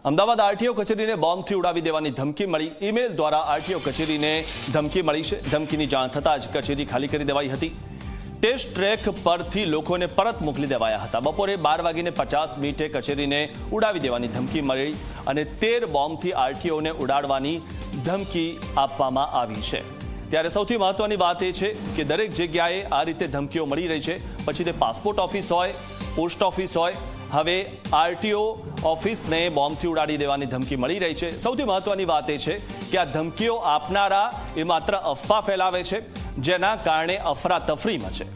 Ahmedabad RTO કચેરીને બોમ્બથી ઉડાવી દેવાની ધમકી મળી। ઈમેલ દ્વારા આરટીઓ કચેરીને ધમકી મળી છે। ધમકીની જાણ થતાં જ કચેરી ખાલી કરી દેવાઈ હતી। ટેસ્ટ ટ્રેક પરથી લોકોને પરત મોકલી દેવાયા હતા। બપોરે 12:50 કચેરીને ઉડાવી દેવાની ધમકી મળી અને 13 બોમ્બથી આરટીઓને ઉડાડવાની ધમકી આપવામાં આવી છે। ત્યારે સૌથી મહત્વની વાત એ છે કે દરેક જગ્યાએ આ રીતે ધમકીઓ મળી રહી છે, પછી તે પાસપોર્ટ ઓફિસ હોય, પોસ્ટ ઓફિસ હોય, હવે આરટીઓ ઓફિસને બોમ્બથી ઉડાડી દેવાની ધમકી મળી રહી છે। સૌથી મહત્વની વાત એ છે કે આ ધમકીઓ આપનારા એ માત્ર અફવા ફેલાવે છે, જેના કારણે અફરાતફરી મચે।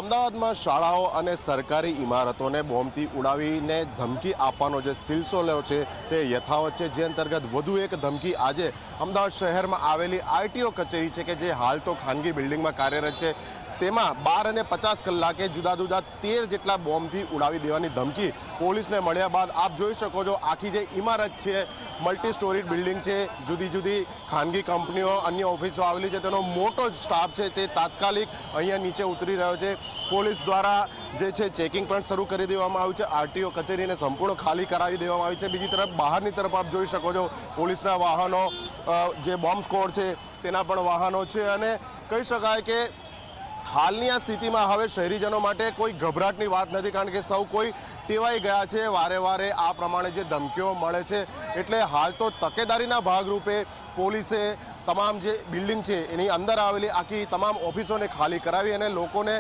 અમદાવાદમાં શાળાઓ અને સરકારી ઇમારતોને બોમ્બથી ઉડાવીને ધમકી આપવાનો જે સિલસિલો છે તે યથાવત છે। જે અંતર્ગત વધુ એક ધમકી આજે અમદાવાદ શહેરમાં આવેલી આરટીઓ કચેરી છે કે જે હાલ તો ખાનગી બિલ્ડિંગમાં કાર્યરત છે, તેમાં 12:50 જુદા જુદા 13 જેટલા બોમ્બથી ઉડાવી દેવાની ધમકી પોલીસને મળ્યા બાદ આપ જોઈ શકો છો આખી જે ઇમારત છે, મલ્ટી સ્ટોરી બિલ્ડિંગ છે, જુદી જુદી ખાનગી કંપનીઓ, અન્ય ઓફિસો આવેલી છે, તેનો મોટો સ્ટાફ છે તે તાત્કાલિક અહીંયા નીચે ઉતરી રહ્યો છે। પોલીસ દ્વારા જે છે ચેકિંગ પણ શરૂ કરી દેવામાં આવ્યું છે। આરટીઓ કચેરીને સંપૂર્ણ ખાલી કરાવી દેવામાં આવી છે। બીજી તરફ બહારની તરફ આપ જોઈ શકો છો પોલીસના વાહનો, જે બોમ્બ સ્ક્વોડ છે તેના પણ વાહનો છે અને કહી શકાય કે હાલની આ સ્થિતિમાં હવે શહેરીજનો માટે કોઈ ગભરાટની વાત નથી, કારણ કે સૌ કોઈ ટેવાઈ ગયા છે વારે વારે આ પ્રમાણે જે ધમકીઓ મળે છે। એટલે હાલ તો તકેદારીના ભાગરૂપે પોલીસે તમામ જે બિલ્ડિંગ છે એની અંદર આવેલી આખી તમામ ઓફિસોને ખાલી કરાવી અને લોકોને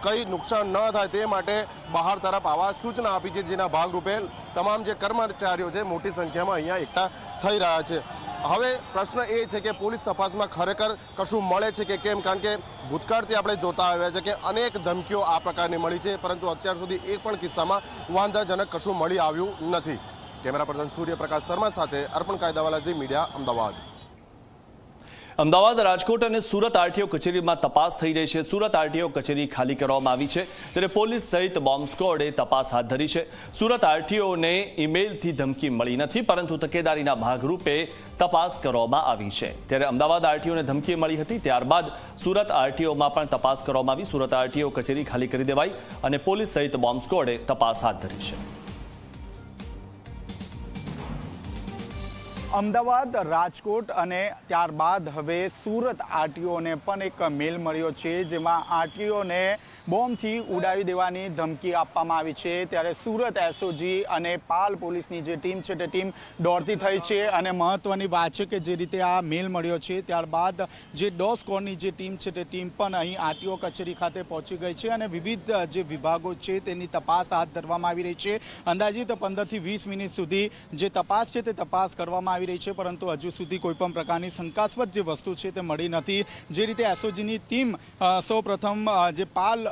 કંઈ નુકસાન ન થાય તે માટે બહાર તરફ આવા સૂચના આપી છે, જેના ભાગરૂપે તમામ જે કર્મચારીઓ છે મોટી સંખ્યામાં અહીંયા એકઠા થઈ રહ્યા છે। હવે પ્રશ્ન એ છે કે પોલીસ તપાસમાં ખરેખર કશું મળે છે કે કેમ, કારણ કે ભૂતકાળથી આપણે જોતા આવ્યા છે કે અનેક ધમકીઓ આ પ્રકારની મળી છે, પરંતુ અત્યાર સુધી એક પણ કિસ્સામાં વાંધાજનક કશું મળી આવ્યું નથી। કેમેરા પર્સન સૂર્યપ્રકાશ શર્મા સાથે અર્પણ કાયદાવાલા ઝી મીડિયા, અમદાવાદ। અમદાવાદ, રાજકોટ અને સુરત આરટીઓ કચેરીમાં તપાસ થઈ રહી છે। સુરત આરટીઓ કચેરી ખાલી કરવામાં આવી છે, ત્યારે પોલીસ સહિત બોમ્બ સ્ક્વોડે તપાસ હાથ ધરી છે। સુરત આરટીઓને ઈમેલથી ધમકી મળી નથી, પરંતુ તકેદારીના ભાગરૂપે તપાસ કરવામાં આવી છે। ત્યારે અમદાવાદ આરટીઓને ધમકી મળી હતી, ત્યારબાદ સુરત આરટીઓમાં પણ તપાસ કરવામાં આવી। સુરત આરટીઓ કચેરી ખાલી કરી દેવાઈ અને પોલીસ સહિત બોમ્બ સ્ક્વોડે તપાસ હાથ ધરી છે। અમદાવાદ, રાજકોટ અને ત્યારબાદ હવે સુરત આરટીઓને પણ એક મેલ મળ્યો છે, જેમાં આરટીઓને બોમ્બથી ઉડાવી દેવાની ધમકી આપવામાં આવી છે। ત્યારે સુરત એસઓજી અને પાલ પોલીસની જે ટીમ છે તે ટીમ દોડતી થઈ છે અને મહત્વની વાત છે કે જે રીતે આ મેલ મળ્યો છે ત્યારબાદ જે ડોગ સ્ક્વોડની જે ટીમ છે તે ટીમ પણ અહીં આરટીઓ કચેરી ખાતે પહોંચી ગઈ છે અને વિવિધ જે વિભાગો છે તેની તપાસ હાથ ધરવામાં આવી રહી છે। અંદાજિત 15 થી 20 મિનિટ સુધી જે તપાસ છે તે તપાસ કરવામાં આવી રહી છે, પરંતુ હજુ સુધી કોઈ પણ પ્રકારની શંકાસ્પદ જે વસ્તુ છે તે મળી નથી। જે રીતે એસઓજીની ટીમ સૌપ્રથમ જે પાલ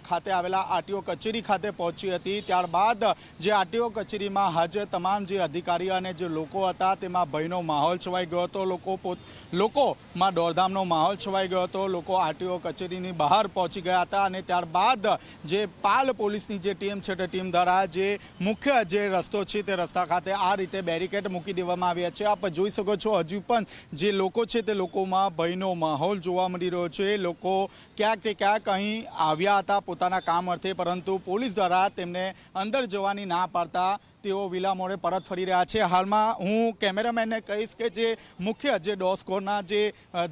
ખાતે આવેલા આરટીઓ કચેરી ખાતે પહોંચી હતી, ત્યારબાદ જે આરટીઓ કચેરીમાં હાજર તમામ જે અધિકારીઓ અને જે લોકો હતા તેમાં ભયનો માહોલ છવાઈ ગયો હતો। લોકોમાં દોડધામનો માહોલ છવાઈ ગયો હતો। લોકો આરટીઓ કચેરીની બહાર પહોંચી ગયા હતા અને ત્યારબાદ જે પાલ પોલીસની જે ટીમ છે તે ટીમ દ્વારા જે મુખ્ય જે રસ્તો છે તે રસ્તા ખાતે આ રીતે બેરિકેડ મૂકી દેવામાં આવ્યા છે। આપ જોઈ શકો છો હજુ પણ જે લોકો છે તે લોકોમાં ભયનો માહોલ જોવા મળી રહ્યો છે। લોકો ક્યાંક તે ક્યાંક અહીં આવ્યા હતા પોતાના કામ અર્થે, પરંતુ પોલીસ દ્વારા તેમને અંદર જવાની ના પાડતા તેઓ વિલા મોડે પરત ફરી રહ્યા છે। હાલમાં હું કેમેરામેનને કહીશ કે જે મુખ્ય જે ડોગ સ્ક્વોડના જે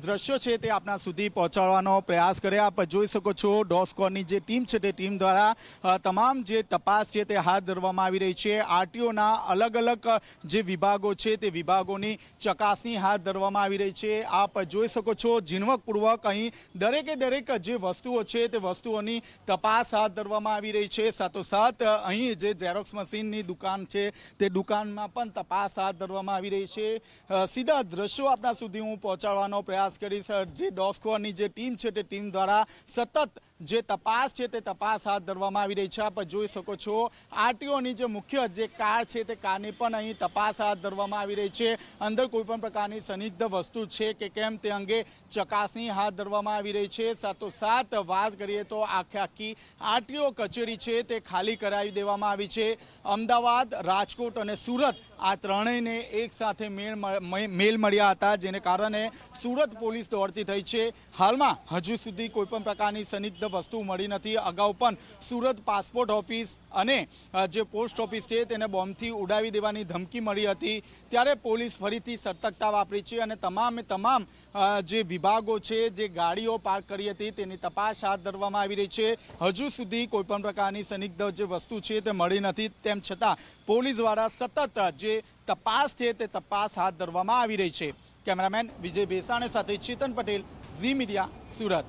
દ્રશ્યો છે તે આપના સુધી પહોંચાડવાનો પ્રયાસ કરે। આપ જોઈ શકો છો ડોગ સ્ક્વોડની જે ટીમ છે તે ટીમ દ્વારા તમામ જે તપાસ છે તે હાથ ધરવામાં આવી રહી છે। આરટીઓના અલગ અલગ જે વિભાગો છે તે વિભાગોની ચકાસણી હાથ ધરવામાં આવી રહી છે। આપ જોઈ શકો છો ઝીણવટપૂર્વક અહીં દરેકે દરેક જે વસ્તુઓ છે તે વસ્તુઓની તપાસ હાથ ધરવામાં આવી રહી છે। સાથોસાથ અહીં જે ઝેરોક્સ મશીનની દુકાન છે તે દુકાનમાં પણ તપાસ હાથ ધરવામાં આવી રહી છે। સીધા દ્રશ્યો આપના સુધી હું પહોંચાડવાનો પ્રયાસ કરીશ। જે ડોગ સ્ક્વોડની જે ટીમ છે તે ટીમ દ્વારા સતત જે તપાસ છે તે તપાસ હાથ ધરવામાં આવી રહી છે। આપ જોઈ શકો છો આરટીઓની જે મુખ્ય જે કાર છે તે કારની પણ અહીં તપાસ હાથ ધરવામાં આવી રહી છે। અંદર કોઈ પણ પ્રકારની સંદિગ્ધ વસ્તુ છે કે કેમ તે અંગે ચકાસણી હાથ ધરવામાં આવી રહી છે। સાથોસાથ વાત કરીએ તો આખી આરટીઓ કચેરી છે તે ખાલી કરાવી દેવામાં આવી છે। અમદાવાદ અમદાવાદ, રાજકોટ અને સુરત આ ત્રણેયને એક સાથે મેલ મળ્યા હતા, જેને કારણે સુરત પોલીસ દોડતી થઈ છે. હાલમાં હજુ સુધી કોઈપણ પ્રકારની સંદિગ્ધ વસ્તુ મળી નથી. અગાઉ પણ સુરત પાસપોર્ટ ઓફિસ અને જે પોસ્ટ ઓફિસ છે તેને બોમ્બથી ઉડાવી દેવાની ધમકી મળી હતી. ત્યારે પોલીસ ફરીથી સતર્કતા વાપરી છે અને તમામ જે વિભાગો છે, જે ગાડીઓ પાર્ક કરી હતી તેની તપાસ હાથ ધરવામાં આવી રહી છે. હજુ સુધી કોઈપણ પ્રકારની સંદિગ્ધ જે વસ્તુ છે તે મળી નથી. તેમ છતાં પોલીસ દ્વારા સતત જે તપાસ છે તે તપાસ હાથ ધરવામાં આવી રહી છે. કેમેરામેન વિજય ભેસાણે સાથે ચેતન પટેલ, ઝી મીડિયા, સુરત.